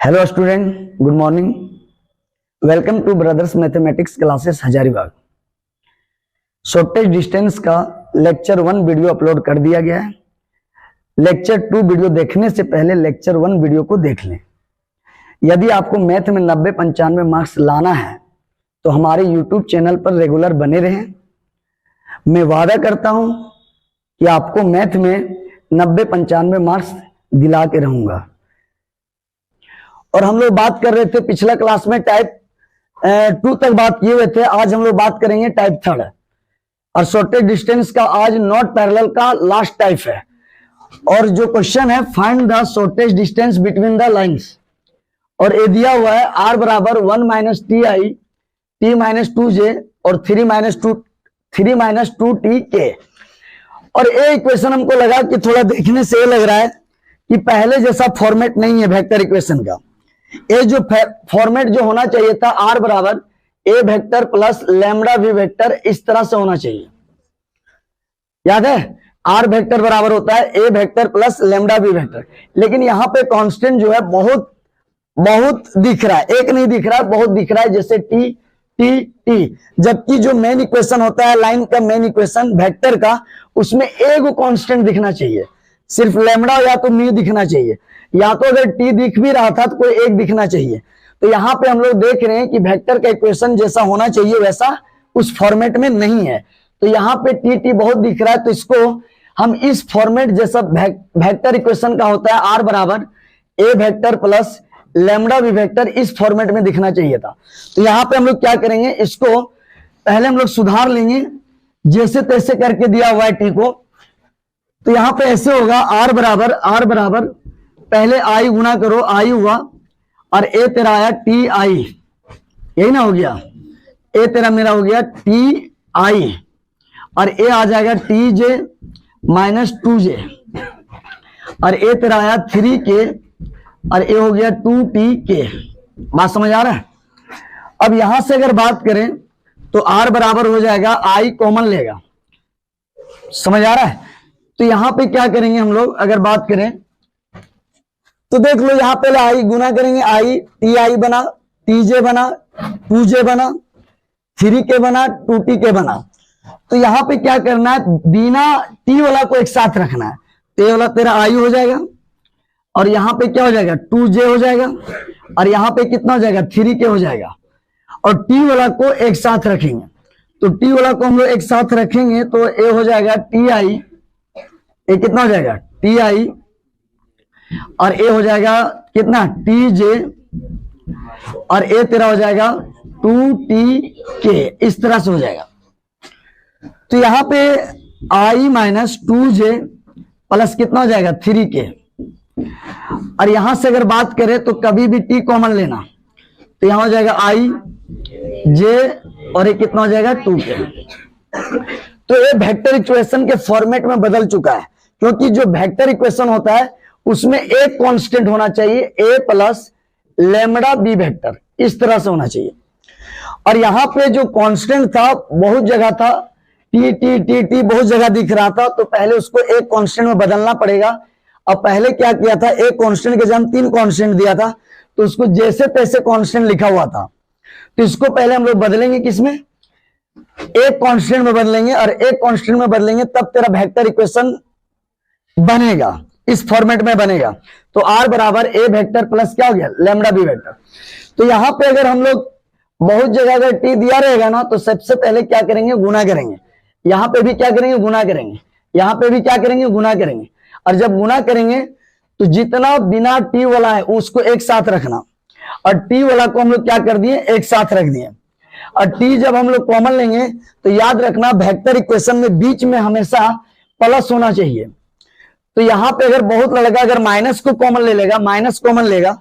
Hello student, good morning. Welcome two brothers mathematics classes Hazaribagh. Shortage distance का lecture 1 video upload कर दिया गया है। लेक्चर 2 वीडियो देखने से पहले लेक्चर 1 वीडियो को देख लें। यदि आपको मैथ में 90-95 मार्क्स लाना है तो हमारे यूट्यूब चैनल पर रेगुलर बने रहें। मैं वादा करता हूं कि आपको मैथ में 90-95 मार्क्स दिला के रहूंगा। और हम लोग बात कर रहे थे पिछला क्लास में टाइप 2 तक बात किए हुए थे। आज हम लोग बात करेंगे टाइप 3 और शॉर्टेज डिस्टेंस का आज नॉट पैरेलल का लास्ट टाइप है। और जो क्वेश्चन है, find the shortage distance between the lines, और ये दिया हुआ है r बराबर 1 - ti t - 2j और 3 - 2tk। और ये इक्वेशन हमको लगा कि थोड़ा देखने से ये लग रहा है कि पहले जैसा फॉर्मेट नहीं है वेक्टर इक्वेशन का। ये जो फॉर्मेट जो होना चाहिए था r बराबर a vector plus lambda v vector, इस तरह से होना चाहिए। याद है, r वेक्टर बराबर होता है a vector plus lambda v vector. लेकिन यहाँ पे कांस्टेंट जो है बहुत दिख रहा है, एक नहीं दिख रहा है, बहुत दिख रहा है, जैसे t। जबकि जो मेन इक्वेशन होता है लाइन का मेन इक्वेशन वेक्टर का, उसमें एक कांस्टेंट दिखना चाहिए, सिर्फ लैम्डा या तो म्यू दिखना चाहिए, या तो अगर टी दिख भी रहा था तो कोई एक दिखना चाहिए। तो यहाँ पे हम लोग देख रहे हैं कि वेक्टर का इक्वेशन जैसा होना चाहिए वैसा उस फॉर्मेट में नहीं है। तो यहाँ पे टी बहुत दिख रहा है, तो इसको हम इस फॉर्मेट जैसा वेक्टर इक्वेशन का होता है आर बराबर a vector plus lambda v vector, इस फॉर्मेट में दिखना चाहिए था। तो यहाँ पे हम लोग क्या करेंगे, इसको पहले हम लोग सुधार लेंगे, जैसे तैसे करके दिया हुआ है टी को। तो यहाँ पे ऐसे होगा आर बराबर पहले आई गुना करो, आई हुआ, और ए तेरा आया टी आई, यही ना हो गया। ए तेरा मेरा हो गया टी आई, और ए आ जाएगा टी जे - 2j, और ए तेरा आया 3k, और ए हो गया 2tk। बात समझ आ रहा है? अब यहां से अगर बात करें तो r बराबर हो जाएगा, i कॉमन लेगा, समझ आ रहा है? तो यहां पे क्या करेंगे हम लोग, अगर बात करें तो देख लो, यहां पहले i गुना करेंगे, i ti बना, tj बना, 2j बना, 3k बना, 2tk बना। तो यहां पे क्या करना है, बिना t वाला को एक साथ रखना है। तो ये वाला तेरा i हो जाएगा, और यहां पे क्या हो जाएगा, 2j हो जाएगा, और यहां पे कितना हो जाएगा, 3k हो जाएगा। और t वाला को एक साथ रखेंगे, तो t वाला को हम लोग एक साथ रखेंगे तो ये हो जाएगा ti, ये कितना हो जाएगा ti, और ए हो जाएगा कितना tj, और ए तेरा हो जाएगा 2tk, इस तरह से हो जाएगा। तो यहां पे i - 2j प्लस कितना हो जाएगा 3k, और यहां से अगर बात करें तो कभी भी t कॉमन लेना, तो यहां हो जाएगा i j, और ये कितना हो जाएगा 2k। तो ये वेक्टर इक्वेशन के फॉर्मेट में बदल चुका है, क्योंकि जो वेक्टर इक्वेशन होता है उसमें एक कांस्टेंट होना चाहिए, a plus lambda b vector, इस तरह से होना चाहिए। और यहां पे जो कांस्टेंट था बहुत जगह था, t बहुत जगह दिख रहा था, तो पहले उसको एक कांस्टेंट में बदलना पड़ेगा। अब पहले क्या किया था, एक कांस्टेंट के जगह 3 कांस्टेंट दिया था, तो उसको जैसे तैसे कांस्टेंट लिखा हुआ था, तो इसको पहले हम लोग बदलेंगे, किसमें, एक कांस्टेंट में बदलेंगे, और एक कांस्टेंट में बदलेंगे तब तेरा वेक्टर इक्वेशन बनेगा, इस फॉर्मेट में बनेगा। तो r बराबर a वेक्टर प्लस क्या हो गया, लैम्डा b वेक्टर। तो यहां पे अगर हम लोग बहुत जगह अगर t दिया रहेगा ना, तो सबसे पहले क्या करेंगे, गुना करेंगे। यहां पे भी क्या करेंगे, गुना करेंगे, यहां पे भी क्या करेंगे, गुना करेंगे। और जब गुना करेंगे तो जितना बिना t वाला है उसको एक साथ रखना, और t वाला को हम लोग क्या कर दिए, एक साथ रख दिए। और t जब हम लोग कॉमन लेंगे तो याद रखना, वेक्टर इक्वेशन में बीच में हमेशा प्लस होना चाहिए। तो यहां पे अगर बहुत लड़का अगर माइनस को कॉमन ले लेगा, माइनस कॉमन लेगा,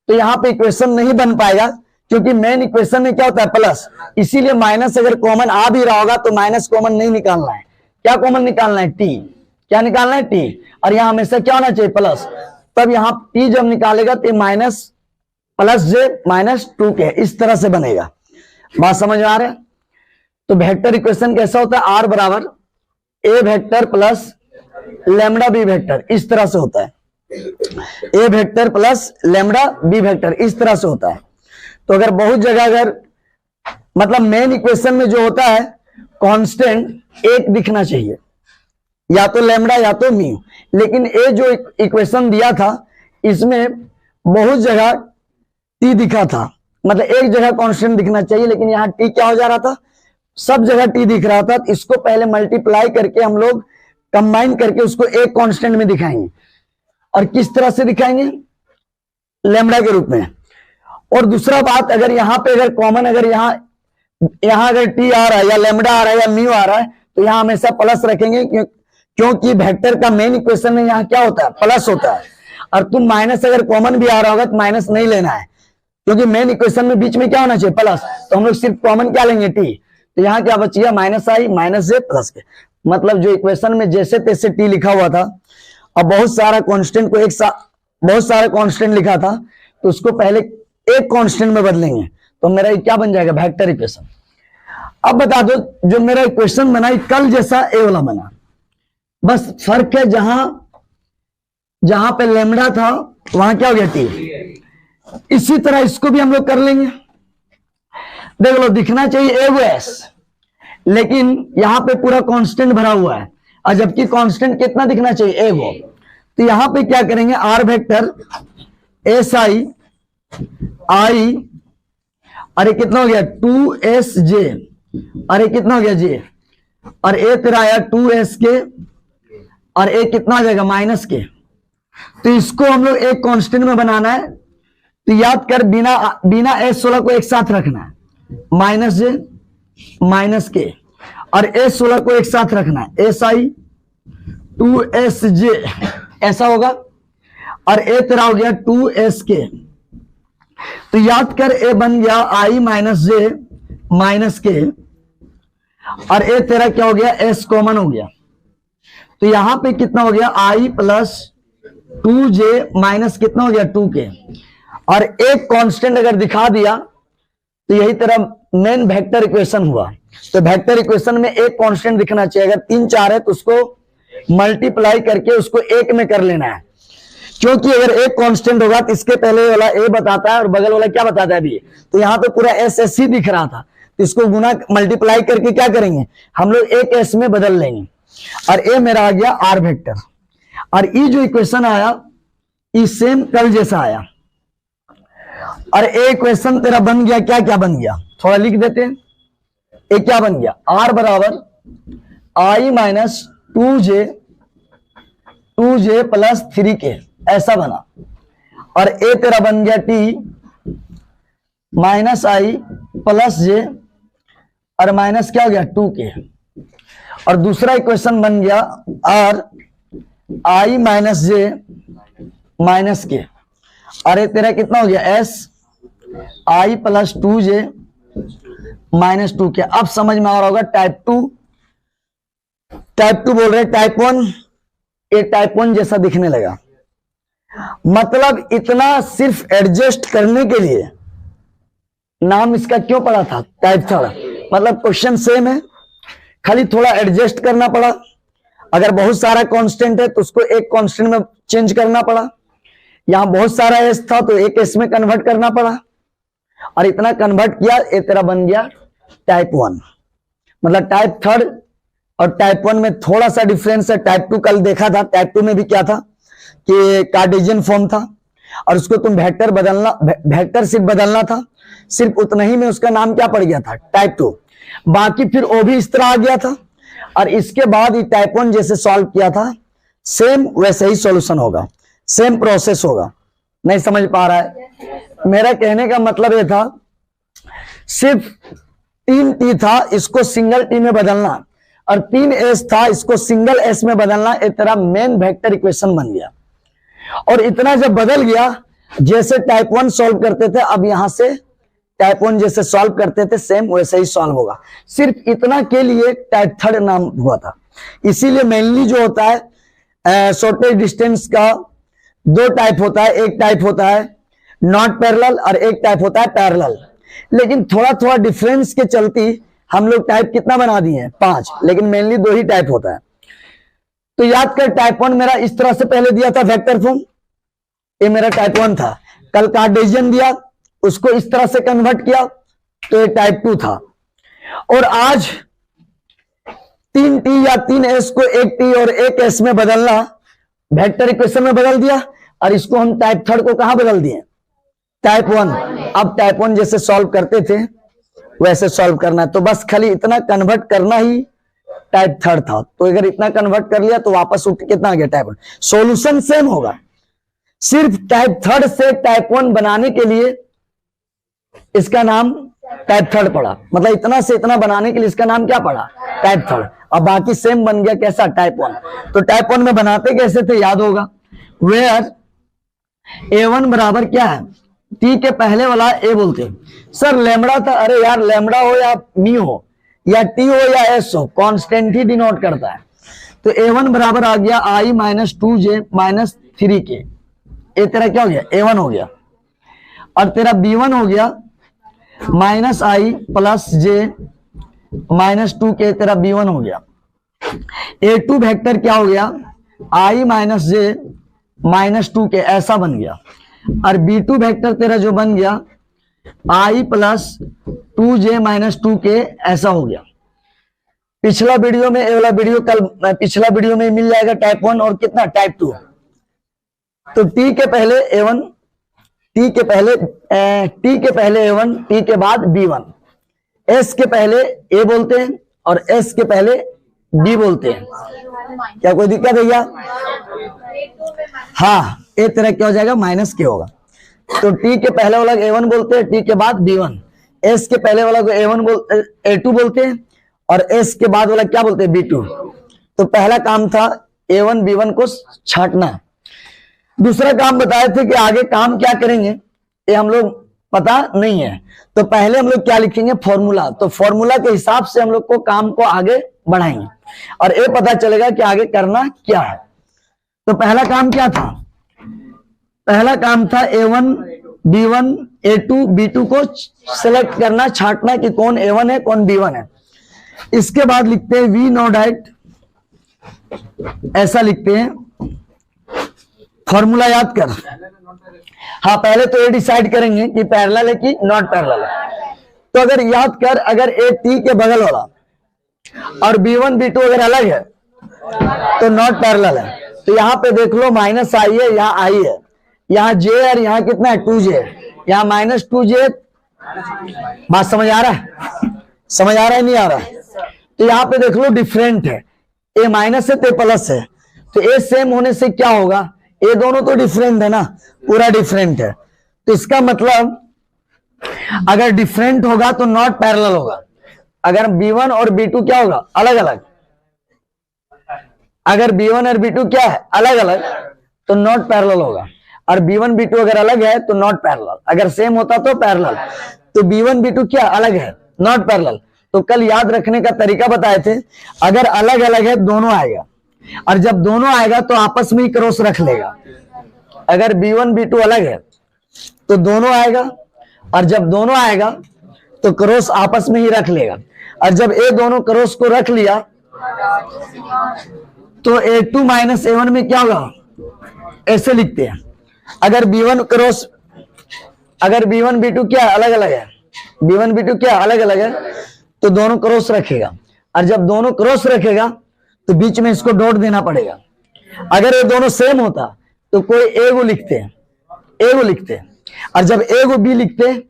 तो यहां पे इक्वेशन नहीं बन पाएगा, क्योंकि मेन इक्वेशन में क्या होता है, प्लस। इसीलिए माइनस अगर कॉमन आ भी रहा होगा तो माइनस कॉमन नहीं निकालना है, क्या कॉमन निकालना है, टी। क्या निकालना है, टी। और यहां हमेशा क्या होना चाहिए, प्लस। तब यहां टी जब निकालेगा तो माइनस प्लस j - 2k, इस तरह से बनेगा। बात समझ में आ रहा है? तो वेक्टर इक्वेशन कैसा होता है, r बराबर a vector plus lambda b vector, इस तरह से होता है। A vector plus lambda b vector, इस तरह से होता है। तो अगर बहुत जगह अगर मतलब मेन इक्वेशन में जो होता है कांस्टेंट एक दिखना चाहिए, या तो लेमडा या तो म्यू, लेकिन ये जो इक्वेशन दिया था इसमें बहुत जगह टी दिखा था, मतलब एक जगह कांस्टेंट दिखना चाहिए, लेकिन यहाँ टी क्या हो जा रहा था, सब जगह टी दिख रहा था। तो इसको पहले मल्टीप्लाई करके हम लोग कंबाइन करके उसको एक कांस्टेंट में दिखाएंगे। और किस तरह से दिखाएंगे, लेमडा के रूप में। और दूसरा बात, अगर यहाँ पे अगर कॉमन अगर यहाँ अगर टी आ रहा है या लेमडा आ रहा है या म्यू आ रहा है, तो यहाँ हमेशा प्लस रखेंगे, क्योंकि वेक्टर का मेन इक्वेशन में यहाँ क्या होता है, प्लस होता है। और तुम माइनस अगर कॉमन भी आ रहा होगा तो माइनस नहीं लेना है, क्योंकि मेन इक्वेशन में बीच में क्या होना चाहिए, प्लस। तो हम लोग सिर्फ कॉमन क्या लेंगे, टी। तो यहाँ क्या बचिए, माइनस आई माइनस जे प्लस के, मतलब जो इक्वेशन में जैसे तैसे टी लिखा हुआ था और बहुत सारा कांस्टेंट को बहुत सारा कांस्टेंट लिखा था, तो उसको पहले एक कांस्टेंट में बदलेंगे, तो मेरा क्या बन जाएगा, वेक्टर इक्वेशन। अब बता दो, जो मेरा इक्वेशन बना कल जैसा ए वाला बना, बस फर्क है जहां पे लेमडा था वहां क्या हो गया, टी। इसी तरह इसको भी हम लोग कर लेंगे। देख लो, दिखना चाहिए ए वो एस, लेकिन यहां पे पूरा कांस्टेंट भरा हुआ है, और जबकि कांस्टेंट कितना दिखना चाहिए, ए वो। तो यहां पे क्या करेंगे, आर वेक्टर एस आई आई, अरे कितना हो गया 2SJ, अरे कितना हो गया जे, और ए तेरा आया 2S के, और ए कितना आ जाएगा, माइनस के। तो इसको हम लोग एक कांस्टेंट में बनाना है। तो याद कर, बिना S16 को एक साथ रखना है, माइनस जे माइनस के, और S16 को एक साथ रखना है, SI 2SJ, ऐसा होगा। और ए तेरा हो गया 2S के। तो याद कर, ए बन गया I माइनस जे माइनस के, और ए तेरा क्या हो गया, S कॉमन हो गया। तो यहां पे कितना हो गया, I प्लस 2J माइनस कितना हो गया, 2 के। और एक कांस्टेंट अगर दिखा दिया तो यही तेरा मेन वेक्टर इक्वेशन हुआ। तो वेक्टर इक्वेशन में एक कांस्टेंट दिखना चाहिए, अगर 3 4 है तो उसको मल्टीप्लाई करके उसको एक में कर लेना है, क्योंकि अगर एक कांस्टेंट होगा तो इसके पहले वाला ए बताता है और बगल वाला क्या बताता है बी। तो यहाँ पे पूरा एस ही दिख रहा था, तो इसको गुना मल्टीप्लाई करके क्या करेंगे, हम लोग एक एस में बदल लेंगे, और ए मेरा आ गया आर वेक्टर। और ये जो इक्वेशन आया ये सेम कल जैसा आया, और ए इक्वेशन तेरा बन गया, क्या क्या बन गया, थोड़ा लिख देते हैं। ए क्या बन गया, आर बराबर आई माइनस 2J प्लस 3K, ऐसा बना। और ए तेरा बन गया टी माइनस आई प्लस जे, और माइनस क्या हो गया 2K। और दूसरा इक्वेशन बन गया are I minus J minus के, और ये तेरा कितना हो गया S I plus 2J minus 2K। अब समझ में आ रहा होगा, टाइप टू बोल रहे, टाइप 1 ये टाइप 1 जैसा दिखने लगा। मतलब इतना सिर्फ एडजस्ट करने के लिए नाम इसका क्यों पड़ा था, टाइप 3। मतलब क्वेश्चन सेम है, खाली थोड़ा एडजस्ट करना पड़ा। अगर बहुत सारा कांस्टेंट है तो उसको एक कांस्टेंट में चेंज करना पड़ा, यहां बहुत सारा एस था तो एक एस में कन्वर्ट करना पड़ा, और इतना कन्वर्ट किया, ये तेरा बन गया टाइप 1। मतलब टाइप 3 और टाइप 1 में थोड़ा सा डिफरेंस है। टाइप 2 कल देखा था, टाइप 2 में भी क्या था कि कार्टेशियन फॉर्म था, और उसको तुम वेक्टर सिर्फ बदलना था, सिर्फ उतना ही में उसका नाम क्या पड़ गया था, टाइप 2। बाकी फिर वो भी इस तरह आ गया था। और इसके बाद ये टाइप 1 जैसे सॉल्व किया था, सेम वैसे ही सॉल्यूशन होगा, सेम प्रोसेस होगा। नहीं समझ पा रहा है, मेरा कहने का मतलब ये था, सिर्फ 3 टी था, इसको सिंगल टी में बदलना, और 3 एस था, इसको सिंगल एस में बदलना, एक तरह मेन वेक्टर इक्वेशन बन गया। और इतना जब बदल गया, जैसे टाइप 1 सॉल्व करते थे, अब यहां से टाइप 1 जैसे सॉल्व करते थे, सेम वैसे ही सॉल्व होगा। सिर्फ इतना के लिए टाइप 3 नाम हुआ था। इसीलिए मेनली जो होता है शॉर्टेज डिस्टेंस का 2 टाइप होता है, एक टाइप होता है नॉट पैरेलल और एक टाइप होता है पैरेलल। लेकिन थोड़ा थोड़ा डिफरेंस के चलती हम लोग टाइप कितना बना दिए हैं, 5, लेकिन मेनली 2 ही टाइप होता है। तो याद कर, टाइप 1 मेरा इस तरह से पहले दिया था वेक्टर फॉर्म, ये मेरा टाइप 1 था। कल कार्टेशियन दिया, उसको इस तरह से कन्वर्ट किया तो ये टाइप 2 था। और आज 3t या 3s को 1t और 1s में बदलना, वेक्टर इक्वेशन में बदल दिया, और इसको हम टाइप 3 को कहां बदल दिए? टाइप 1। अब टाइप 1 जैसे सॉल्व करते थे वैसे सॉल्व करना है। तो बस खाली इतना कन्वर्ट करना ही टाइप 3 था। तो अगर इतना कन्वर्ट कर लिया तो वापस उठ कितना आ गया? टाइप 1। सॉल्यूशन सेम होगा, सिर्फ टाइप 3 से टाइप 1 बनाने के लिए इसका नाम टाइप 3 पड़ा। मतलब इतना से इतना बनाने के लिए इसका नाम क्या पड़ा? टाइप 3। अब बाकी सेम बन गया, कैसा? टाइप 1। तो टाइप 1 में बनाते कैसे थे याद होगा, वेयर A1 बराबर क्या है? टी के पहले वाला ए बोलते हैं। सर लेमड़ा था, अरे यार लेमड़ा हो या मी हो या टी हो या एस हो, कांस्टेंट ही डिनोट करता है। तो A1 बराबर आ गया I minus 2J minus 3K। ये तेरा क्या हो गया? A1 हो गया। और तेरा B1 हो गया minus I plus J minus 2K, तेरा B1 हो गया। A2 वेक्टर क्या हो गया? I minus J minus 2K, ऐसा बन गया। और B2 वेक्टर तेरा जो बन गया I plus 2J minus 2K, ऐसा हो गया। पिछला वीडियो में, ये वाला वीडियो कल, पिछला वीडियो में मिल जाएगा टाइप 1 और कितना? टाइप 2। तो T के पहले A1, T के पहले A1, T के बाद B1, S के पहले A बोलते हैं और S के पहले B बोलते हैं। क्या कोई दिक्कत है क्या? हाँ, ए तरह क्या हो जाएगा? माइनस के होगा। तो T के पहले वाला A1 बोलते हैं, T के बाद B1। S के पहले वाला को A2 बोलते हैं और S के बाद वाला क्या बोलते हैं? B2। तो पहला काम था A1 B1 को छांटना। दूसरा काम बताए थे कि आगे काम क्या करेंगे ये हम लोग पता नहीं है। तो पहले हम लोग क्या लिखेंगे? फॉर्मूला। तो फॉर्मूला के हिसाब से हम लोग को काम को आगे बढ़ाएंगे और ये पता चलेगा कि आगे करना क्या है। तो पहला काम क्या था? पहला काम था A1 B1 A2 B2 को सिलेक्ट करना, छांटना कि कौन A1 है कौन B1 है। इसके बाद लिखते हैं V नो डाइट, ऐसा लिखते हैं। फॉर्मूला याद कर। हाँ, पहले तो ये डिसाइड करेंगे कि पैरेलल है कि नॉट पैरेलल है। तो अगर याद कर, अगर A T के बगल वाला और B1 B2 अगर अलग है तो नॉट पैरेलल है। तो यहाँ पे देख लो माइनस I है, यहाँ I है, यहाँ J और यहाँ कितना है? 2J, यहाँ माइनस 2J। बात समझ आ रहा है? समझ आ रहा है नहीं आ रहा है? तो यहाँ पे देख लो डिफरेंट है, A माइनस है तो प्लस है। तो A सेम होने से क्या होगा? ये दोनों तो डिफरेंट है ना, पूरा डिफरेंट है। तो इसका मतलब अगर डिफरेंट होगा तो नॉट पैरेलल होगा। अगर B1 और B2 क्या होगा? अलग अलग। अगर B1 और B2 क्या है? अलग अलग, तो नॉट पैरेलल होगा। और B1 B2 अगर अलग है तो नॉट पैरेलल। अगर सेम होता तो पैरेलल। तो B1 B2 क्या अलग है? Not parallel. तो कल याद रखने का तरीका बताए थे, अगर अलग अलग है दोनों आएगा, और जब दोनों आएगा तो आपस में ही क्रॉस रख लेगा। अगर B1 B2 अलग है तो दोनों आएगा, और जब दोनों आएगा तो क्रॉस आपस में ही रख लेगा। और जब ए दोनों क्रॉस को रख लिया तो A2 माइनस A1 में क्या होगा? ऐसे लिखते हैं। अगर B1 क्रॉस, अगर B1 B2 क्या अलग अलग है, B1 B2 क्या अलग अलग है, तो दोनों क्रॉस रखेगा। और जब दोनों क्रॉस रखेगा तो बीच में इसको डॉट देना पड़ेगा। अगर ये दोनों सेम होता तो कोई ए को लिखते हैं, ए को लिखते हैं, और जब ए को बी लिखते हैं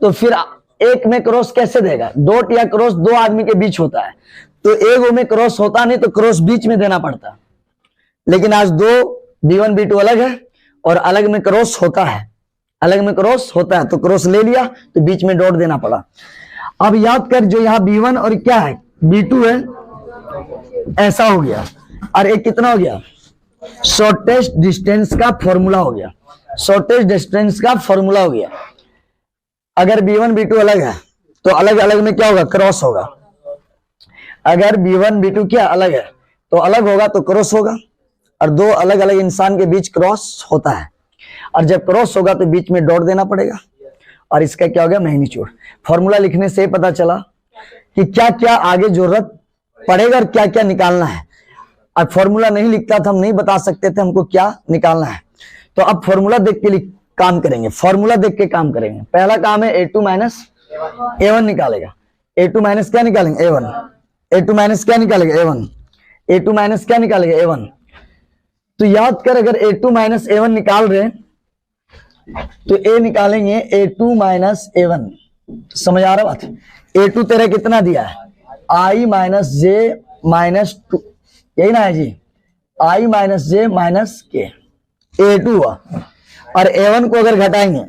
तो फिर एक में क्रॉस कैसे देगा? डॉट या क्रॉस दो आदमी के बीच होता है, तो एक में क्रॉस होता नहीं तो क्रॉस बीच में देना पड़ता। लेकिन आज दो B1 B2 अलग है और अलग में क्रॉस होता है, अलग में क्रॉस होता है, तो क्रॉस ले लिया तो बीच में डॉट देना पड़ा। अब याद कर, जो यहाँ B1 और क्या है? B2 है, ऐसा हो गया। और एक कितना हो गया? शॉर्टेस्ट डिस्टेंस का फॉर्मूला हो गया। शॉर्टेस्ट डिस्टेंस का फॉर्मूला हो गया। अगर B1 B2 अलग है तो अलग अलग में क्या होगा? क्रॉस होगा। अगर B1 B2 क्या अलग है तो अलग होगा तो क्रॉस होगा, और दो अलग अलग इंसान के बीच क्रॉस होता है, और जब क्रॉस होगा तो बीच में डॉट देना पड़ेगा। और इसका क्या हो गया? मैग्नीट्यूड। फॉर्मूला लिखने से पता चला कि क्या क्या आगे जरूरत पड़ेगा और क्या क्या निकालना है। और फॉर्मूला नहीं लिखता था हम नहीं बता सकते थे हमको क्या निकालना है। तो अब फॉर्मूला देख के काम करेंगे, फॉर्मूला देख के काम करेंगे। पहला काम है A2 माइनस A1 निकालेगा। A2 माइनस क्या निकालेंगे? A1। A2 माइनस क्या निकालेगा? A1। A2 माइनस क्या निकालेगा? A1। तो याद कर, अगर A2 माइनस A1 निकाल रहे हैं तो A निकालेंगे A2 माइनस A1। समझ आ रहा बात? A2 तेरा कितना दिया है? I माइनस J माइनस 2, यही ना है जी? I minus J minus K, A2 हुआ। और A1 को अगर घटाएंगे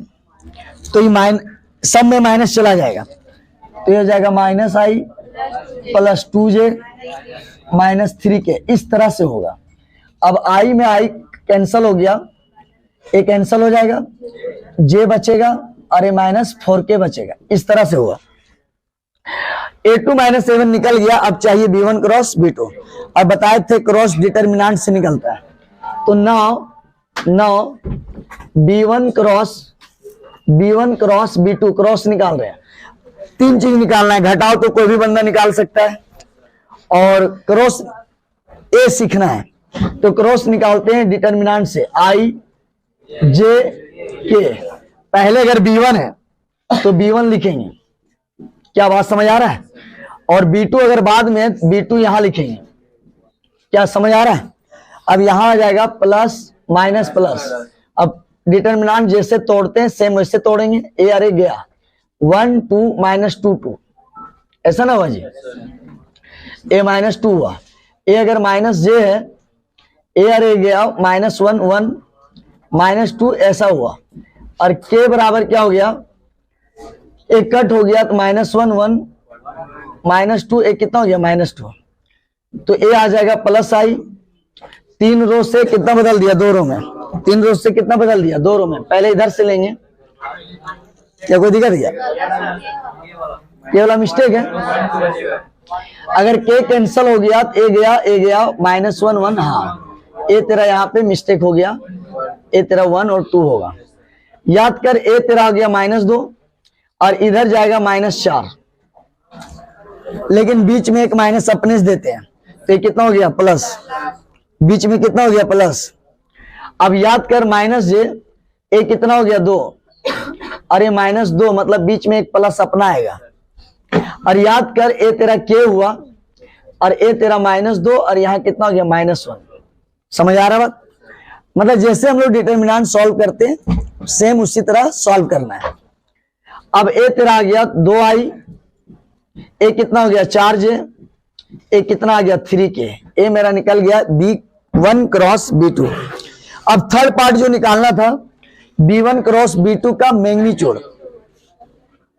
तो ये सब में माइनस चला जाएगा, तो ये हो जाएगा minus I plus 2J minus 3K। इस तरह से होगा। अब I में I कैंसल हो गया, A कैंसल हो जाएगा, J बचेगा और A माइनस 4K बचेगा। इस तरह से होगा। A2 माइनस A1 निकल गया। अब चाहिए B1 क्रॉस B2। अब बताए थे क्रॉस डिटर्मिनेंट से निकलता है, तो now B1 cross B2 cross निकाल रहे हैं। 3 चीज निकालना है, घटाओ तो कोई भी बंदा निकाल सकता है, और क्रॉस A सीखना है। तो क्रॉस निकालते हैं डिटर्मिनेंट से, I J K। पहले अगर B1 है तो B1 लिखेंगे, क्या बात समझ आ रहा है? और B2 अगर बाद में, B2 यहां लिखेंगे, क्या समझ आ रहा है? अब यहां आ जाएगा प्लस माइनस प्लस। अब डिटर्मिनेंट जैसे तोड़ते हैं सेम वैसे तोड़ेंगे। A अरे गया 1 2 माइनस 2 2, ऐसा ना हुआ जी? A माइनस 2 हुआ। A अगर माइनस J है, A अरे गया माइनस 1 1 माइनस 2, ऐसा हुआ। और K बराबर क्या हो गया? एक कट हो गया तो माइनस 1 1 माइनस 2, एक कितना हो गया? माइनस 2। तो A आ जाएगा प्लस I। 3 रो से कितना बदल दिया? 2 रो में। 3 रो से कितना बदल दिया? 2 रो में। पहले इधर से लेंगे, क्या कोई दिक्कत है? ये वाला मिस्टेक है। अगर K कैंसल हो गया तो A गया माइनस 1 1। हाँ, A तेरा यहाँ पे मिस्टेक हो गया, A तेरा 1 और 2 होगा। याद कर, A तेरा हो गया माइनस 2 और इधर जाएगा माइनस 4, लेकिन बीच में एक माइनस अपने से देते हैं, तो ये कितना हो गया? प्लस। बीच में कितना हो गया? प्लस। अब याद कर, माइनस J, A कितना हो गया? 2, अरे माइनस 2 मतलब बीच में एक प्लस अपना आएगा। और याद कर, A तेरा K हुआ और A तेरा माइनस 2 और यहाँ कितना हो गया? माइनस 1। समझ आ रहा बात? मतलब जैसे हम लोग डिटर्मिनेंट सॉल्व करते हैं सेम उसी तरह सॉल्व करना है। अब A तेरा आ गया 2I, A कितना हो गया? 4J, A कितना आ गया? 3K। A मेरा निकल गया B1 क्रॉस B2। अब थर्ड पार्ट जो निकालना था, B1 क्रॉस B2 का मैग्नीट्यूड।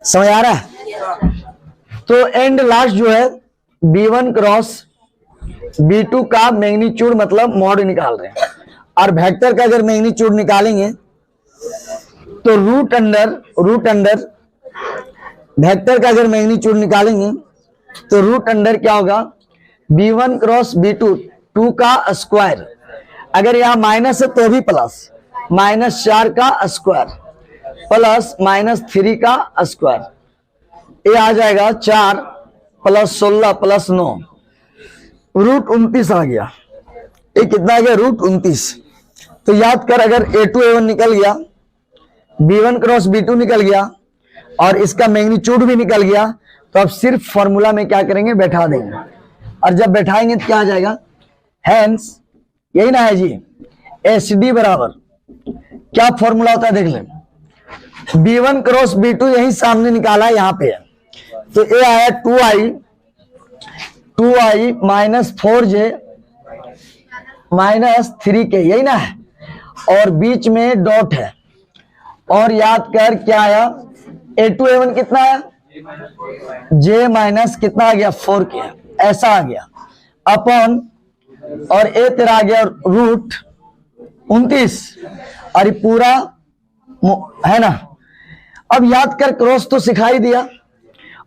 समझ आ रहा है? तो एंड लास्ट जो है B1 क्रॉस B2 का मैग्नीट्यूड मतलब मॉड निकाल रहे हैं। और वेक्टर का अगर मैग्नीट्यूड निकालेंगे तो रूट अंडर वेक्टर का अगर मैग्नीट्यूड निकालेंगे तो रूट अंडर क्या होगा? B1 क्रॉस B2 2 का स्क्वायर। अगर यहां माइनस है तो भी प्लस, माइनस 4 का स्क्वायर प्लस माइनस 3 का स्क्वायर। ये आ जाएगा 4 प्लस 16 प्लस 9, रूट 29 आ गया। ये कितना आ गया? रूट 29। तो याद कर, अगर A2 A1 निकल गया, B1 क्रॉस B2 निकल गया और इसका मैग्नीट्यूड भी निकल गया, तो अब सिर्फ फॉर्मूला में क्या करेंगे? बैठा देंगे। और जब बैठाएंगे तो क्या आ जाएगा? हैंस, यही ना है जी? SD बराबर क्या फॉर्मूला होता है? देख लें, B1 क्रॉस B2 यही सामने निकाला है, यहां पे है। तो ये आया 2I minus 4J minus 3K, यही ना है? और बीच में डॉट है। और याद कर क्या आया? A2 A1 कितना आया? J माइनस कितना आ गया? 4K, ऐसा आ गया अपॉन, और A तेरा आ गया रूट 29 और ये पूरा है ना। अब याद कर, क्रॉस तो सिखाई दिया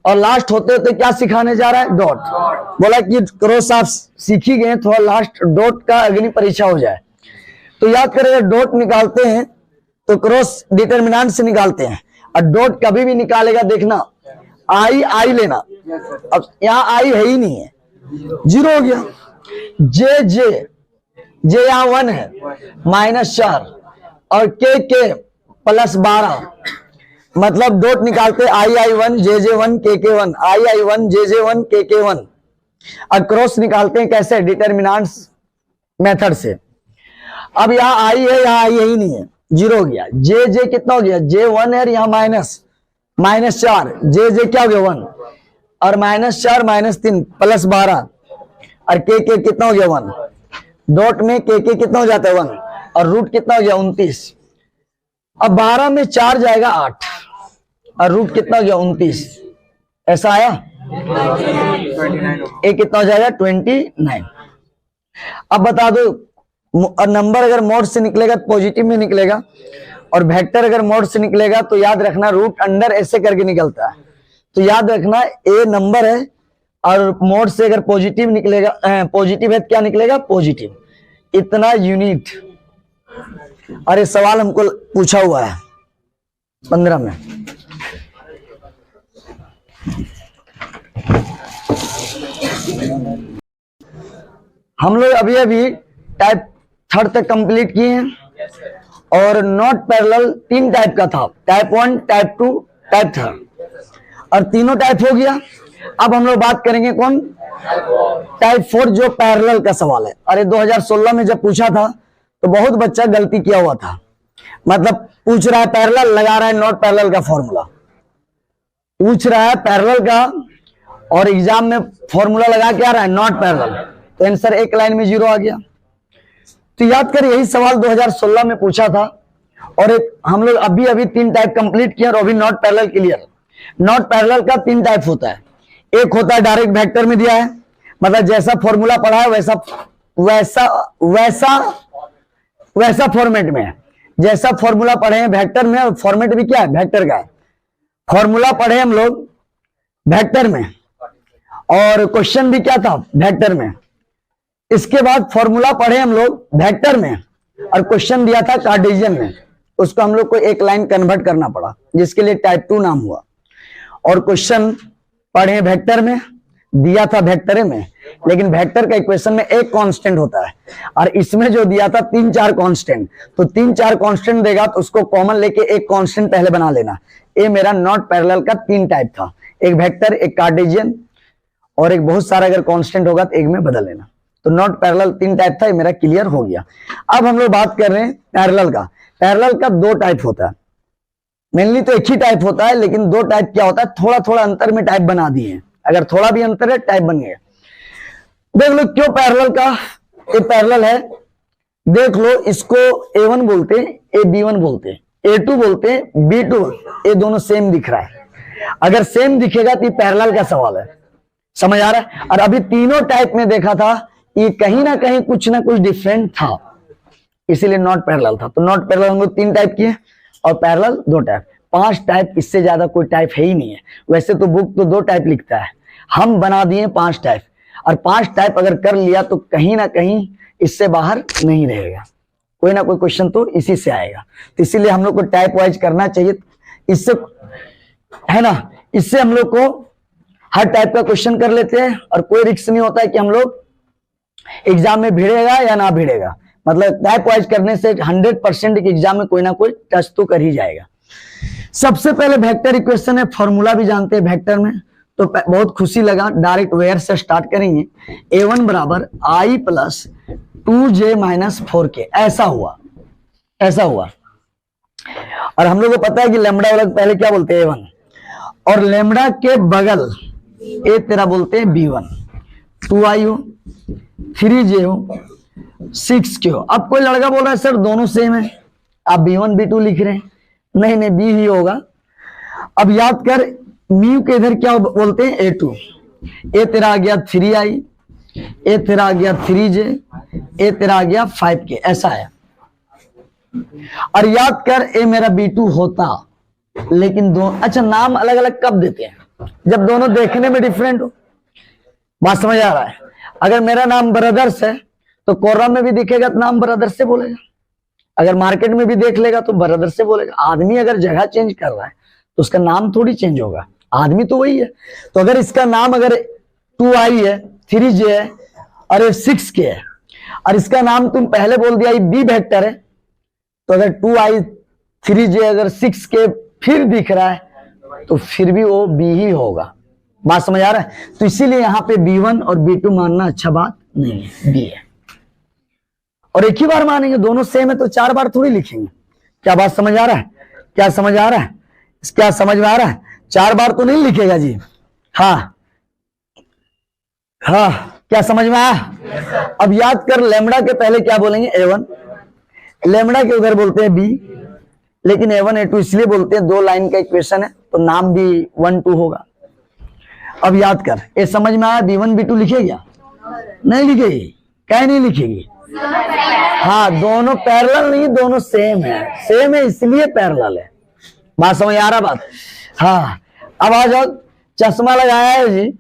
और लास्ट होते होते क्या सिखाने जा रहा है? डॉट। बोला कि क्रॉस आप सीख ही गए, थोड़ा लास्ट डॉट का अग्नि परीक्षा हो जाए। तो याद कर, अगर डॉट निकालते हैं तो क्रॉस डिटर्मिनेंट से निकालते हैं, और डॉट कभी भी निकालेगा देखना आई लेना। अब यहां आई है ही नहीं है, 0 हो गया। जे यहाँ 1 है, माइनस 4 और के प्लस 12, मतलब डॉट निकालते i1 jj1 kk1, i1 jj1 kk1, और क्रॉस निकालते हैं कैसे, डिटर्मिनेंट्स मेथड से। अब यहाँ आई है, यहाँ आई ही नहीं है, जीरो हो गया। जे जे कितना हो गया, J1 है, यहाँ -4, जे जे क्या हो गया 1, और -4 -3 प्लस 12, और के कितना हो गया 1, डॉट में के कितना हो जाता है 1, और रूट कितना हो गया 29। अब 12 में 4 जाएगा 8, और रूट कितना हो गया 29, ऐसा आया। ए कितना हो जाएगा 29। अब बता दो, नंबर अगर मोड से निकलेगा तो पॉजिटिव में निकलेगा, और वेक्टर अगर मोड से निकलेगा तो याद रखना रूट अंडर ऐसे करके निकलता है। तो याद रखना ए नंबर है, और मोड से अगर पॉजिटिव निकलेगा, पॉजिटिव है तो क्या निकलेगा, पॉजिटिव। इतना यूनिट, और ये सवाल हमको पूछा हुआ है 15 में। हम लोग अभी अभी टाइप 3 तक कंप्लीट किए हैं, और नॉट पैरेलल 3 टाइप का था, टाइप 1, टाइप 2, टाइप 3, और तीनों टाइप हो गया। अब हम लोग बात करेंगे कौन, टाइप 4, जो पैरेलल का सवाल है। अरे 2016 में जब पूछा था तो बहुत बच्चा गलती किया हुआ था, मतलब पूछ रहा है पैरेलल, लगा रहा है नॉट पैरेलल का फॉर्मूला, पूछ रहा है पैरेलल का, और एग्जाम में फॉर्मूला लगा के आ रहा है नॉट पैरेलल, तो आंसर एक लाइन में 0 आ गया। तो याद कर, यही सवाल 2016 में पूछा था, और एक हम लोग अभी अभी 3 टाइप कंप्लीट किया, और अभी not parallel clear. Not parallel का 3 टाइप होता है। एक होता है डायरेक्ट वेक्टर में दिया है, मतलब जैसा फॉर्मूला पढ़ा है वैसा वैसा वैसा वैसा फॉर्मेट में है, जैसा फॉर्मूला पढ़े हैं वेक्टर में, फॉर्मेट भी क्या है, वेक्टर का है। फॉर्मूला पढ़े हम लोग वेक्टर में, और क्वेश्चन भी क्या था, वेक्टर में। इसके बाद फॉर्मूला पढ़े हम लोग वेक्टर में, और क्वेश्चन दिया था कार्टेशियन में, उसको हम लोग को एक लाइन कन्वर्ट करना पड़ा, जिसके लिए टाइप 2 नाम हुआ। और क्वेश्चन पढ़े वेक्टर में, दिया था वेक्टर में, लेकिन वेक्टर का इक्वेशन में एक कांस्टेंट होता है, और इसमें जो दिया था 3-4 कांस्टेंट, तो 3-4 कांस्टेंट देगा तो उसको कॉमन लेके एक कांस्टेंट पहले बना लेना। ये मेरा नॉट पैरेलल का 3 टाइप था, एक वेक्टर, एक कार्टेशियन, और एक बहुत सारा अगर कांस्टेंट होगा तो एक में बदल लेना। तो नॉट पैरेलल 3 टाइप था, ये मेरा क्लियर हो गया। अब हम लोग बात कर रहे हैं पैरेलल का। पैरेलल का 2 टाइप होता है, मेनली तो एक ही टाइप होता है, लेकिन 2 टाइप क्या होता है, थोड़ा थोड़ा अंतर में टाइप बना दिए हैं। अगर थोड़ा भी अंतर है टाइप बन गया। देख लो क्यों पैरेलल का, ये पैरेलल है, देख लो, इसको A1 बोलते हैं, ये B1 बोलते हैं, A2 बोलते हैं, B2, ये दोनों सेम दिख रहा है। अगर सेम दिखेगा तो ये पैरेलल का सवाल है, समझ आ रहा है। और अभी तीनों टाइप में देखा था, ये कहीं ना कहीं कुछ ना कुछ डिफरेंट था, इसीलिए नॉट पैरेलल था। तो नॉट पैरेलल हम लोग 3 टाइप किए, और पैरेलल 2 टाइप, 5 टाइप, इससे ज्यादा कोई टाइप है ही नहीं है। वैसे तो बुक तो 2 टाइप लिखता है, हम बना दिए 5 टाइप, और 5 टाइप अगर कर लिया तो कहीं ना कहीं इससे बाहर नहीं रहेगा, कोई ना कोई क्वेश्चन तो इसी से आएगा। तो इसीलिए हम लोग को टाइप वाइज करना चाहिए, इससे है ना, इससे हम लोग को हर टाइप का क्वेश्चन कर लेते हैं, और कोई रिस्क नहीं होता है कि हम लोग एग्जाम में भिड़ेगा या ना भिड़ेगा। मतलब टाइप वाइज करने से 100% एग्जाम में कोई ना कोई टच तो कर ही जाएगा। सबसे पहले वेक्टर इक्वेशन है, फॉर्मूला भी जानते हैं वेक्टर में, तो बहुत खुशी लगा। डायरेक्ट वेयर से स्टार्ट करेंगे। A1 बराबर I plus 2j minus 4k, ऐसा हुआ, ऐसा हुआ। और हम लोग को पता है कि लैम्बडा वाला पहले क्या बोलते हैं, A1, और लैम्बडा के बगल ए तेरा बोलते हैं B1, 2i हो, 3j हो, 6k हो। अब कोई लड़का बोल रहा है सर दोनों सेम है, आप B1 B2 लिख रहे हैं, नहीं नहीं B ही होगा। अब याद कर, म्यू के इधर क्या बोलते हैं, A2, ए तेरा आ गया 3i, ए तेरा आ गया 3j, ए तेरा आ गया 5k, ऐसा है। और याद कर, ए मेरा B2 होता, लेकिन दो, अच्छा नाम अलग अलग कब देते हैं, जब दोनों देखने में डिफरेंट हो। बात समझ आ रहा है। अगर मेरा नाम ब्रदर्स है तो कोरम में भी दिखेगा तो नाम ब्रदर्स से बोलेगा, अगर मार्केट में भी देख लेगा तो ब्रदर्स से बोलेगा। आदमी अगर जगह चेंज कर रहा है तो उसका नाम थोड़ी चेंज होगा, आदमी तो वही है। तो अगर इसका नाम अगर 2i है, 3j है, और 6k है, और इसका नाम तुम पहले बोल दिया बी वेक्टर है, तो अगर 2i 3j अगर 6k फिर दिख रहा है तो फिर भी वो b ही होगा। बात समझ आ रहा है? तो इसीलिए यहाँ पे b1 और b2 मानना अच्छा बात नहीं है, b है। और एक ही बार मानेंगे, दोनों सेम है तो 4 बार थोड़ी लिखेंगे। क्या बात समझ आ रहा है? क्या समझ आ रहा है? क्या समझ में आ रहा है? 4 बार तो नहीं लिखेगा जी। हाँ हाँ, क्या समझ में आया? अब याद कर, लेमड़ा के पहले क्या बोलेंगे? a1, लेमड़ा के उधर बोलते हैं b, लेकिन a1 a2 इसलिए बोलते हैं, 2 लाइन का इक्वेशन है तो नाम भी 1 2 होगा। अब याद कर, ये समझ में आया? b1 b2 लिखेगी? नहीं लिखेगी। क्या नहीं लिखेगी? हाँ, दोनों पैरेलल नहीं, दोनों सेम है। सेम है इसलिए पैरेलल है। बात समझ आ रहा? बात। हाँ, अब आ जाओ। चश्मा लगाया है जी,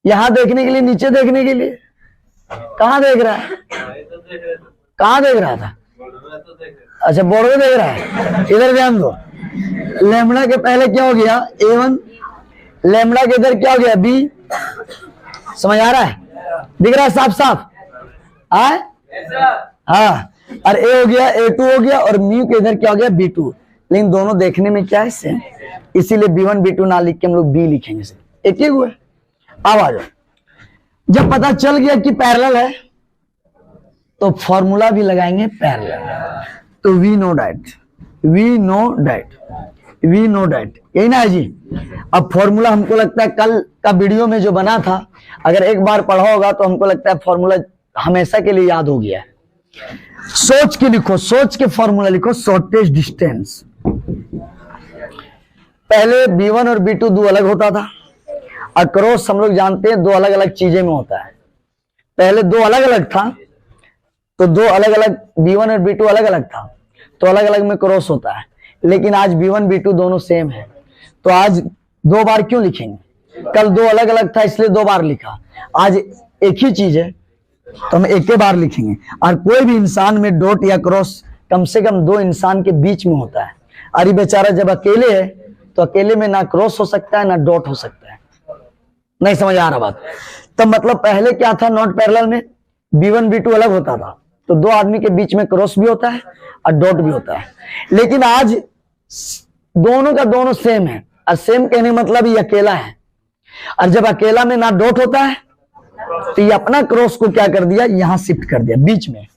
यहां देखने के लिए, नीचे देखने के लिए। कहां देख रहा है? कहां देख रहा था? अच्छा, बोर्ड में देख रहा है। इधर ध्यान दो। लेमड़ा के पहले क्या हो गया? a1, लेमड़ा के इधर क्या हो गया? b। समझ आ रहा है? दिख रहा है साफ साफ? हाँ, और a हो गया, a2 हो गया, और म्यू के इधर क्या हो गया? b2। लेकिन दोनों देखने में क्या है? सेम, इसीलिए b1 b2 ना लिख के हम लोग b लिखेंगे। एक ही हुआ। अब आ जाओ, जब पता चल गया कि पैरेलल है तो फॉर्मूला भी लगाएंगे पैरेलल। तो we know that, we know that, we know that, यही ना है जी। अब फॉर्मूला हमको लगता है कल का वीडियो में जो बना था, अगर एक बार पढ़ा होगा तो हमको लगता है फॉर्मूला हमेशा के लिए याद हो गया है। सोच के लिखो, सोच के फॉर्मूला लिखो। शॉर्टेज डिस्टेंस, पहले b1 और b2 दो अलग होता था, और क्रॉस हम लोग जानते हैं 2 अलग अलग चीजें में होता है। पहले 2 अलग अलग था, तो 2 अलग अलग, b1 और b2 अलग अलग था तो अलग अलग में क्रॉस होता है। लेकिन आज b1 b2 दोनों सेम है, तो आज 2 बार क्यों लिखेंगे? कल 2 अलग अलग था इसलिए 2 बार लिखा, आज एक ही चीज है तो हम एक ही बार लिखेंगे। और कोई भी इंसान में डॉट या क्रॉस कम से कम 2 इंसान के बीच में होता है, और ये बेचारा जब अकेले है तो अकेले में ना क्रॉस हो सकता है ना डॉट हो सकता है। नहीं समझ आ रहा बात? तो मतलब पहले क्या था? नॉट पैरेलल में b1 b2 अलग होता था, तो 2 आदमी के बीच में क्रॉस भी होता है और डॉट भी होता है। लेकिन आज दोनों का दोनों सेम है, और सेम कहने मतलब ये अकेला है, और जब अकेला में ना डॉट होता है तो ये अपना क्रॉस को क्या कर दिया? यहां शिफ्ट कर दिया बीच में,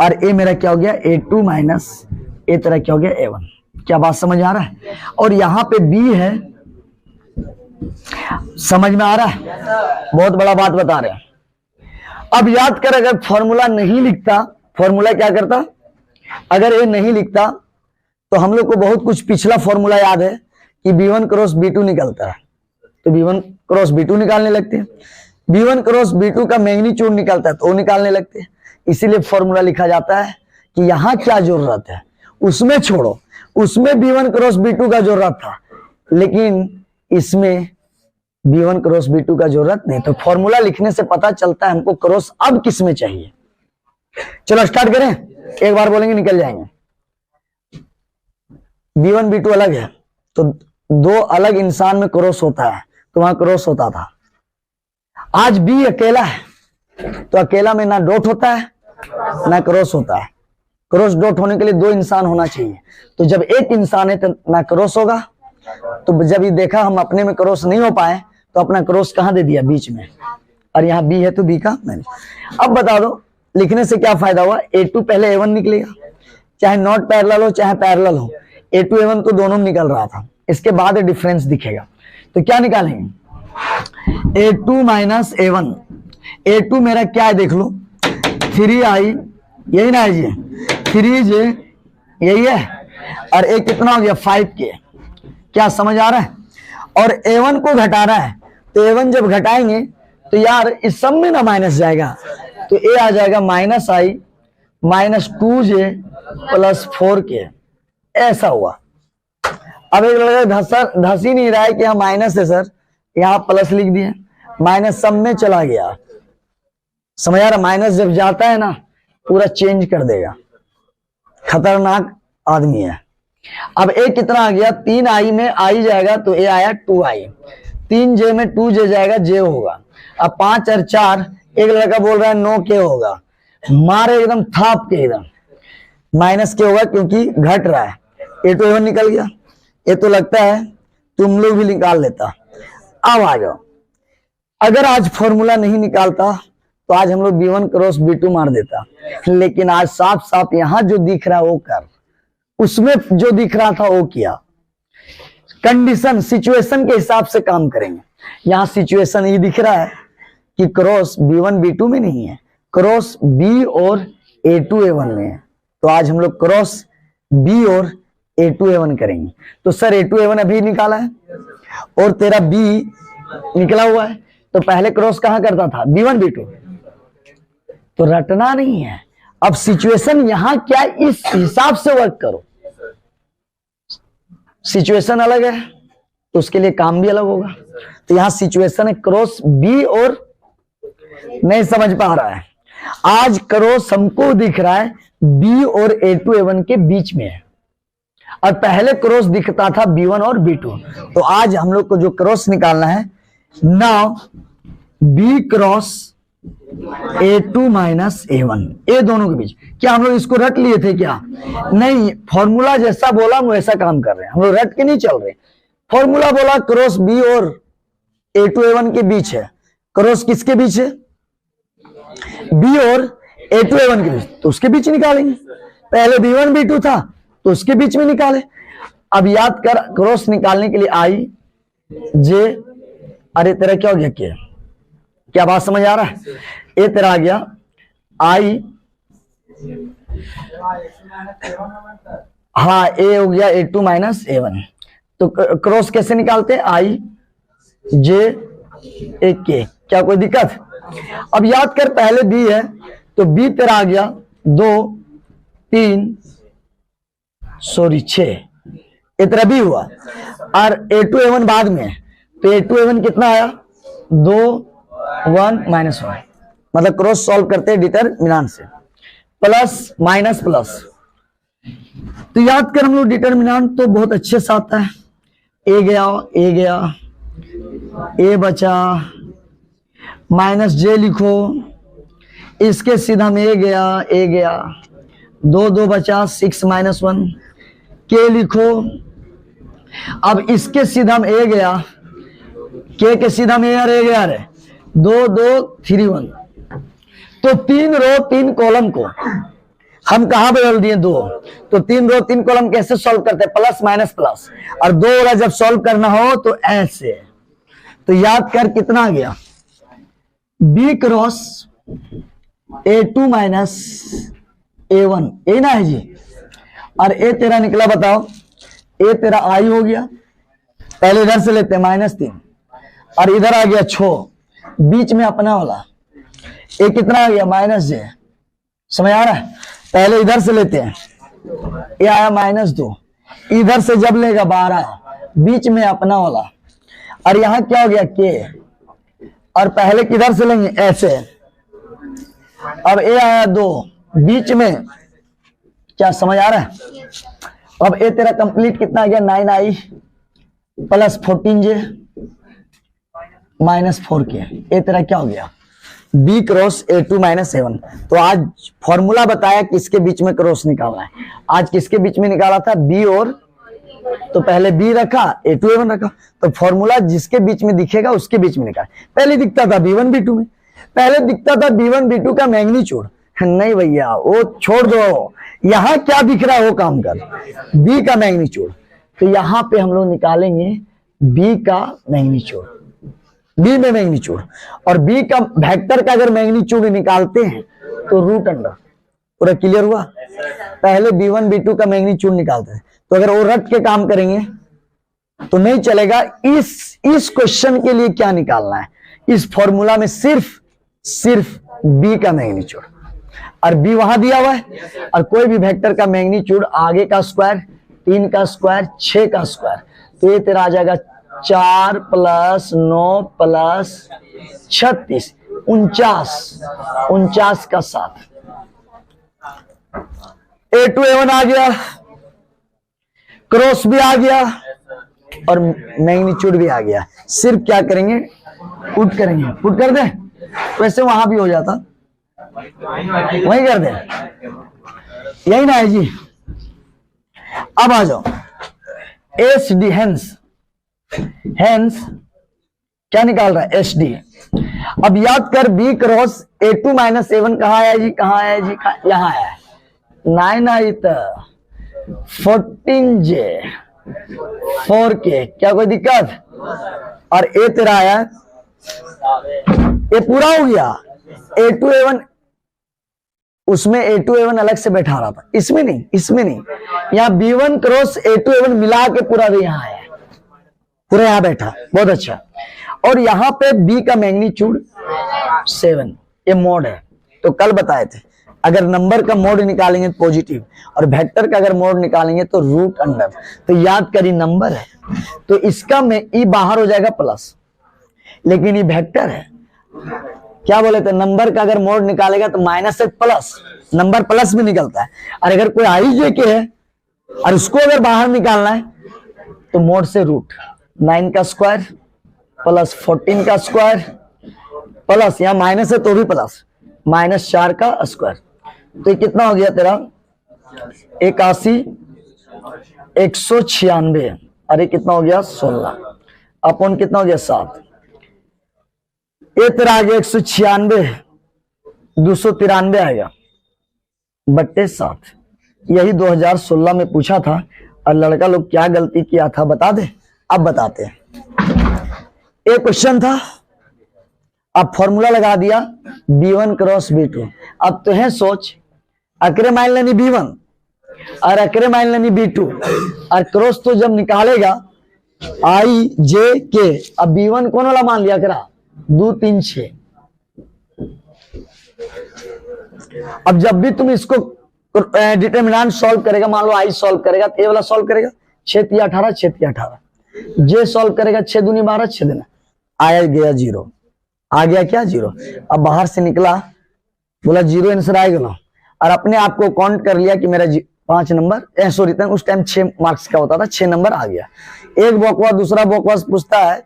और ए मेरा क्या हो गया? a2 माइनस ए तरह क्या हो गया? a1। क्या बात समझ आ रहा है? और यहां पे b है, समझ में आ रहा है? बहुत बड़ा बात बता रहे हैं। अब याद कर, अगर फॉर्मूला नहीं लिखता, फॉर्मूला क्या करता? अगर ये नहीं लिखता तो हम लोग को बहुत कुछ पिछला फॉर्मूला याद है कि b1 क्रॉस b2 निकलता है, तो b1 क्रॉस b2 निकालने लगते हैं। b1 क्रॉस b2 का मैग्नीट्यूड निकलता है तो वो निकालने लगते हैं। इसीलिए फॉर्मूला लिखा जाता है कि यहां क्या जरूरत है उसमें छोड़ो। उसमें b1 क्रॉस b2 का जरूरत था, लेकिन इसमें b1 क्रॉस b2 का जरूरत नहीं। तो फॉर्मूला लिखने से पता चलता है हमको क्रॉस अब किस में चाहिए। चलो स्टार्ट करें, एक बार बोलेंगे निकल जाएंगे। b1 b2 अलग है तो 2 अलग इंसान में क्रॉस होता है, तो वहां क्रॉस होता था। आज b अकेला है तो अकेला में ना डॉट होता है ना क्रॉस होता है। क्रॉस डॉट होने के लिए 2 इंसान होना चाहिए, तो जब एक इंसान है तो ना क्रॉस होगा। तो जब ये देखा हम अपने में क्रॉस नहीं हो पाए तो अपना क्रॉस कहां दे दिया? बीच में, और यहाँ b है तो b का मैंने। अब बता दो लिखने से क्या फायदा हुआ? a2 पहले a1 निकलेगा, चाहे नॉट पैरेलल हो चाहे पैरेलल हो, a2 a1 तो दोनों निकल रहा था। इसके बाद डिफरेंस दिखेगा, तो क्या निकालेंगे? a2 minus a1। a2 मेरा क्या है देख लो, 3i, यही ना है जी, 3j यही है, और a कितना हो गया? 5k। क्या समझ आ रहा है? और a1 को घटा रहा है, तो a1 जब घटाएंगे तो यार इस सब में ना माइनस जाएगा, तो a आ जाएगा minus i minus 2j plus 4k। ऐसा हुआ। अब एक लड़का धस ही नहीं रहा है कि यहाँ माइनस है सर, यहाँ प्लस लिख दिए, माइनस सब में चला गया। समझ आ रहा? माइनस जब जाता है ना पूरा चेंज कर देगा, खतरनाक आदमी है। अब a कितना आ गया? 3i में i जाएगा तो a आया 2i, 3j में 2j जाएगा, j होगा। अब 5 और 4, एक लड़का बोल रहा है 9k होगा, मारे एकदम थाप के एकदम। माइनस क्यों होगा, क्योंकि घट रहा है। ए टू ए वन निकल गया। ये तो लगता है तुम लोग भी निकाल लेता। अब आ जाओ, अगर आज फॉर्मूला नहीं निकालता तो आज हम लोग B1 क्रॉस B2 मार देता, लेकिन आज साफ साफ यहां जो दिख रहा है वो कर, उसमें जो दिख रहा था वो किया। कंडीशन सिचुएशन के हिसाब से काम करेंगे। यहां सिचुएशन ये दिख रहा है कि क्रॉस B1 B2 में नहीं है, क्रॉस B और A2 A1 में है। तो आज हम लोग क्रॉस B और A2 A1 करेंगे। तो सर A2 A1 अभी निकाला है और तेरा B निकला हुआ है, तो पहले क्रॉस कहां करता था, B1 B2। तो रटना नहीं है। अब सिचुएशन यहां क्या, इस हिसाब से वर्क करो। सिचुएशन अलग है तो उसके लिए काम भी अलग होगा। तो यहां सिचुएशन है क्रॉस B और, नहीं समझ पा रहा है, आज क्रॉस हमको दिख रहा है B और A2 A1 के बीच में है, और पहले क्रॉस दिखता था B1 और B2। तो आज हम लोग को जो क्रॉस निकालना है, now B cross A2 minus A1, ये दोनों के बीच। क्या हम लोग इसको रट लिए थे क्या? नहीं, फॉर्मूला जैसा बोला हम वैसा काम कर रहे हैं, हम लोग रट के नहीं चल रहे। फॉर्मूला बोला क्रॉस B और A2 A1 के बीच है, क्रॉस किसके बीच है, B और A2 A1 के बीच, तो उसके बीच निकालेंगे। पहले B1 B2 था तो उसके बीच में निकाले। अब याद कर, क्रॉस निकालने के लिए I J, अरे तेरा क्या हो गया, क्या बात समझ आ रहा है? ये तेरा आ गया I, हाँ A हो गया A2 माइनस A1। तो क्रॉस कैसे निकालते हैं, I J A K, क्या कोई दिक्कत? अब याद कर, पहले B है तो B तेरा आ गया 2 3 6, ये तेरा B हुआ, और A2 A1 बाद में, तो A2 A1 कितना आया, 2 1 माइनस 1। मतलब क्रॉस सॉल्व करते हैं डिटरमिनेंट से, प्लस माइनस प्लस। तो याद कर हम लोग डिटरमिनेंट तो बहुत अच्छे से आता है। ए गया, ए बचा, माइनस जे लिखो, इसके सीधा में ए गया, 2 2 बचा, 6 माइनस 1, के लिखो। अब इसके सीधा में ए गया, के सीधा में ए गया रे, 2 2 3 1। तो 3 रो 3 कॉलम को हम कहां बदल दिए, 2। तो 3 रो 3 कॉलम कैसे सॉल्व करते हैं, प्लस माइनस प्लस, और 2 वाला जब सॉल्व करना हो तो ऐसे। तो याद कर कितना आ गया, B cross A2 minus A1, ए ना है जी। और ए तेरा निकला, बताओ, ए तेरा I हो गया, पहले इधर से लेते हैं -3, और इधर आ गया 6, बीच में अपना वाला ए कितना आ गया, -j। समझ आ रहा है? पहले इधर से लेते हैं, ये आया -2, इधर से जब लेगा 12, बीच में अपना वाला, और यहां क्या हो गया, के, और पहले किधर से लेंगे, ऐसे। अब ए आया 2, बीच में, क्या समझ आ रहा है? अब ए तेरा कंप्लीट कितना आ गया, 9i plus 14j minus 4k। ए तेरा क्या हो गया, B cross A2 minus A1। तो आज फॉर्मूला बताया किसके बीच में क्रॉस निकालना है। आज किसके बीच में निकाला था, B और, तो पहले B रखा, A2 A1 रखा, तो फॉर्मूला जिसके बीच में दिखेगा उसके बीच में निकाल। पहले दिखता था B1 B2 में, पहले दिखता था B1 B2 का मैग्नीट्यूड। नहीं भैया, वो छोड़ दो, यहां क्या दिख रहा है वो काम कर, B का मैग्नीट्यूड। तो यहां पे हम लोग निकालेंगे B का मैग्नीट्यूड, B में मैग्नीट्यूड, और B का वेक्टर का अगर मैग्नीट्यूड निकालते हैं तो रूट अंडर। पूरा क्लियर हुआ? पहले B1 B2 का मैग्नीट्यूड निकालते हैं, तो अगर वो रट के काम करेंगे तो नहीं चलेगा। इस क्वेश्चन के लिए क्या निकालना है, इस फॉर्मूला में सिर्फ B का मैग्नीट्यूड, और B वहां दिया हुआ है, और कोई भी वेक्टर का मैग्नीट्यूड आगे का स्क्वायर, 3 का स्क्वायर, 6 का स्क्वायर, तो ये तेरा आ जाएगा 4 + 9 + 36, 49 का 7। A2 A1 आ गया, क्रॉस भी आ गया, और मैग्नीट्यूड भी आ गया। सिर्फ क्या करेंगे, पुट करेंगे, पुट कर दे, वैसे वहां भी हो जाता, वही कर दे। यही ना है जी। अब आ जाओ एच डी, हेंस क्या निकाल रहा है, एच डी। अब याद कर B cross A2 minus A1 कहाँ है जी, कहाँ है जी, यहाँ है 9 आई 14J 4K, क्या कोई दिक्कत। और ए तेरा आया, ये पूरा हो गया। A2 A1 उसमें A2 A1 अलग से बैठा रहा था, इसमें नहीं, यहाँ B1 क्रॉस A2 A1 मिला के पूरा यहाँ आया, पूरा यहाँ बैठा, बहुत अच्छा। और यहाँ पे B का मैग्नीट्यूड 7, ये मोड है। तो कल बताए थे अगर नंबर का मोड निकालेंगे तो पॉजिटिव, और वेक्टर का अगर मोड निकालेंगे तो रूट अंडर। तो याद करिए नंबर है तो इसका में ई बाहर हो जाएगा प्लस, लेकिन ये वेक्टर है, क्या बोले थे, नंबर का अगर मोड निकालेगा तो माइनस से प्लस, नंबर प्लस में निकलता है। और अगर कोई आई जे के है और उसको अगर बाहर निकालना है तो मोड से रूट 9 का स्क्वायर प्लस 14 का स्क्वायर प्लस, यहाँ माइनस है तो भी प्लस, -4 का स्क्वायर। तो ये कितना हो गया तेरा 81 196, अरे कितना हो गया 16 अपन कितना हो गया 7। ये तेरा आ गया 196 293 आएगा बट्टे 7। यही 2016 में पूछा था और लड़का लोग क्या गलती किया था बता दे, अब बताते हैं। एक क्वेश्चन था, अब फॉर्मूला लगा दिया B1 क्रॉस B2। अब तो है सोच, अकरे मान लेनी B1 और अकरे मान लेनी B2, और क्रॉस तो जब निकालेगा I J K, अब B1 कौन वाला मान लिया करा 2 3 6। अब जब भी तुम इसको डिटरमिनेंट सॉल्व करेगा, मान लो I सॉल्व करेगा तो ये वाला सॉल्व करेगा 6 3 18 6 3 18, J सॉल्व करेगा 6 दूनी 12 6 दूनी, आया गया 0, आ गया क्या 0। अब बाहर से निकला बोला 0 आंसर आएगा, और अपने आप को काउंट कर लिया कि मेरा 5 नंबर, सॉरी उस टाइम 6 मार्क्स का होता था, 6 नंबर आ गया। एक बकवास दूसरा बकवास पूछता है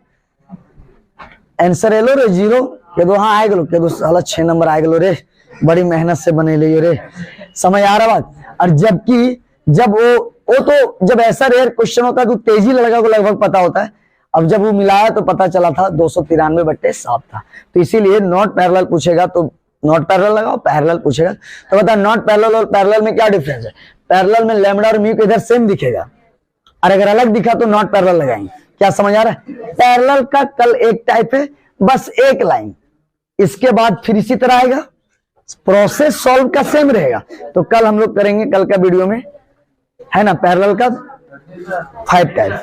आंसर एलो रे 0, कह दो हाँ आएगा, कह दो साला 6 नंबर आएगा रे, बड़ी मेहनत से बने ले रे, समझ आ रहा बात। और जबकि जब वो तो जब ऐसा रेयर क्वेश्चन होता है तो तेजी लड़का को लगभग पता होता है। अब जब वो मिलाया तो पता चला था 293 बट्टे 7 था। तो इसीलिए नॉट पैरेलल पूछेगा तो नॉट पैरेलल लगाओ, पैरेलल पूछेगा तो बता नॉट पैरेलल और पैरेलल में क्या डिफरेंस है। पैरेलल में लैम्डा और म्यू को इधर सेम दिखेगा, और अगर अलग दिखा तो नॉट पैरेलल लगाएंगे। क्या समझ आ रहा है। पैरेलल का कल एक टाइप है, बस एक लाइन, इसके बाद फिर इसी तरह आएगा, प्रोसेस सॉल्व का सेम रहेगा। तो कल हम लोग करेंगे, कल का वीडियो में है ना, पैरेलल का 5 टाइप।